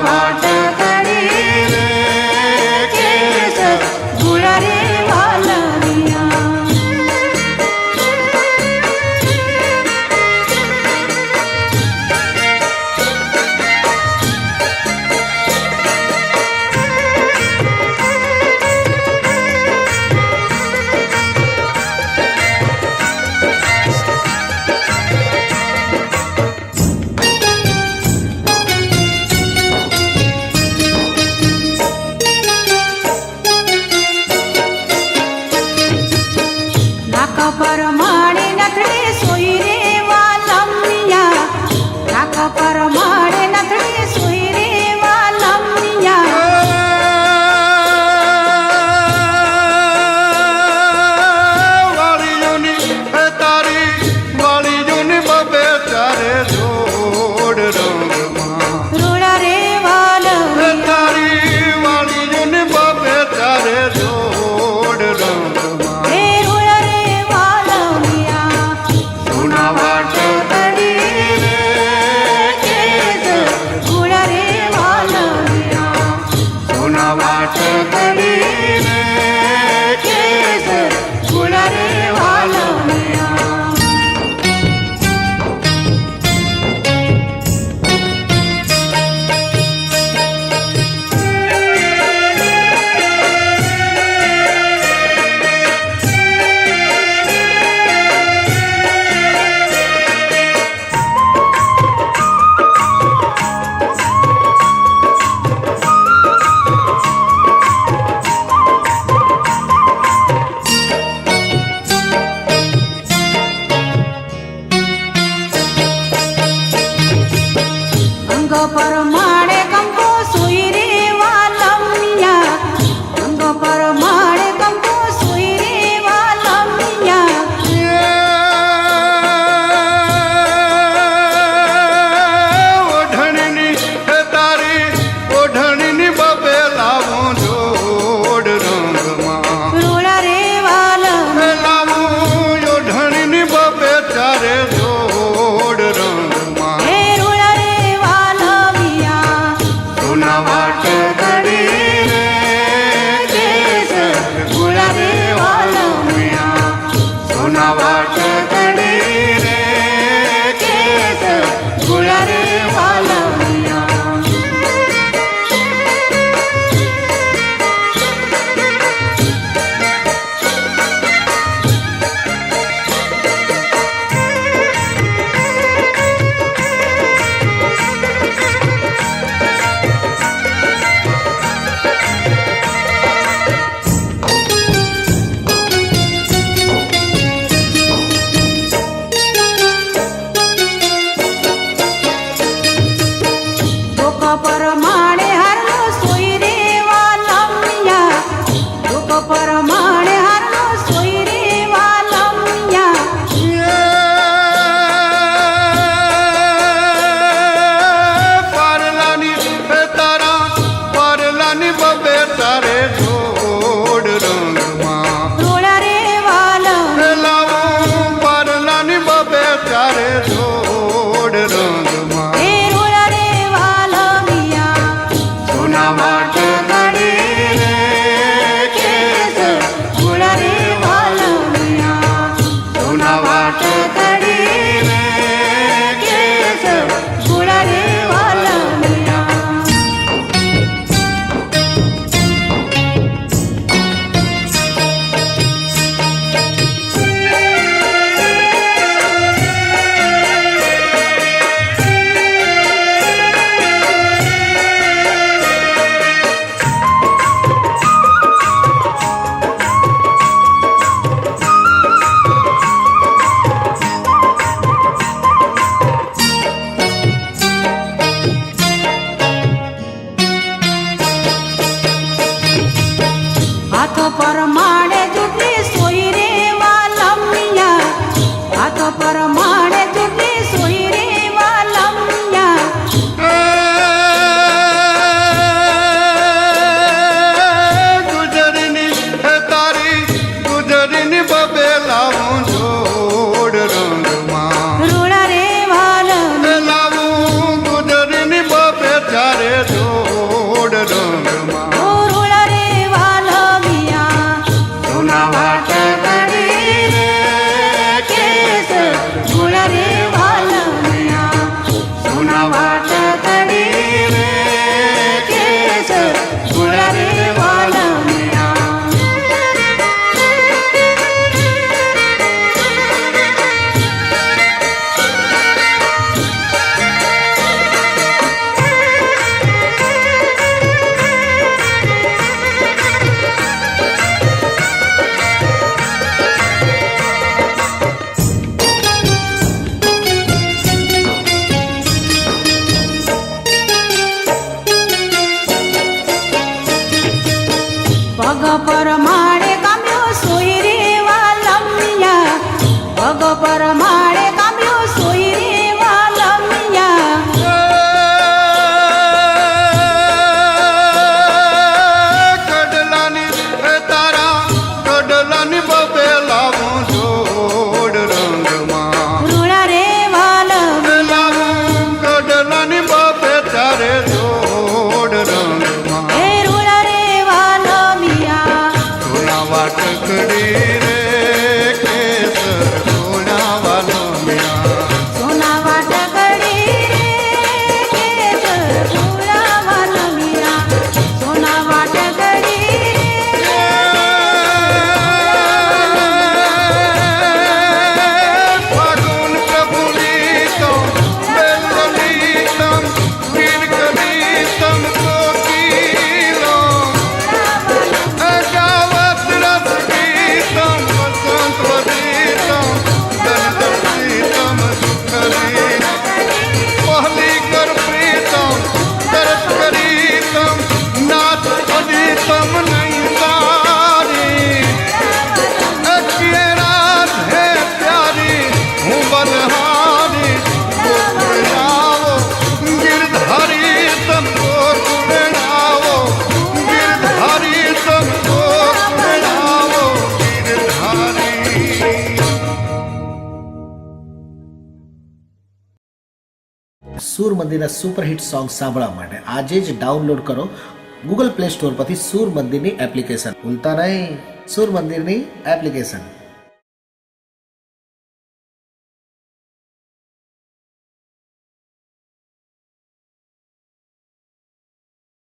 વાટ કરી રે કેસ ગુળ રે વાલવિયા. પર માળે નથડે સોઈ રે વાલમિયા. નાક પર માળે નથડે સોઈ રે વાલમિયા. વાળીઓની તારી વાળીઓની બબે ચારે જોડ રંગમાં રૂળ રે વાલમિયા. તારી વાળીઓની બબે ચારે જોડ રંગમાં હે રૂળ રે વાલમિયા. સોના વાટ કરી રે કેસ ગુળ રે વાલમિયા. સોના વાટ કરી રે કેસ ગુળ રે વાલમિયા. અંગ પર માળે કંકો સોઈ રે વાલમિયા. અંગ પર માળે કંકો સોઈ રે વાલમિયા. ઓઢણીની તારી ઓઢણીની બબે લાવું જોડ રંગમાં રૂળ રે વાલમિયા. લાવું ઓઢણીની બબે ચારે જોડ રંગમાં હે રૂળ રે વાલમિયા. પરમાણે કામ્યો સોઈ રે વાલમિયા પગ પરમાણે કામ્યો સોઈ રે વાલમિયા કડલાની તારા કડલાની બબે લાવું જોડ રંગમાં રૂડા રે વાલમિયા લાવું કડલાની બબે તારે જોડ રંગમાં એ રૂડા રે વાલમિયા સોના વાટકડી રે કેસર સોના વાલમિયા સોના વાટકડી રે કેસર રૂડા વાલમિયા સોના વાટકડી फागुन प्रफुल्लितं बेल्ललितं गिरकलितं कोकिलं अगावत् रसगीतं वसन्तवदितं दनदर्शितं सुखरीतं पहलीकर प्रीतं तरस्करीतं नाथ अजितं नैतारी अखिए राधे प्यारी हूँ बलहारी गोकुल आओ गिरधारी तम गोकुल आओ गिरधारी तम गोकुल आओ गिरधारी સૂર મંદિરના સુપરહિટ સોંગ સાંભળવા માટે આજે જ ડાઉનલોડ કરો ગૂગલ પ્લે સ્ટોર પરથી સૂર મંદિરની એપ્લિકેશન. ભૂલતા નહીં સૂર મંદિરની એપ્લિકેશન.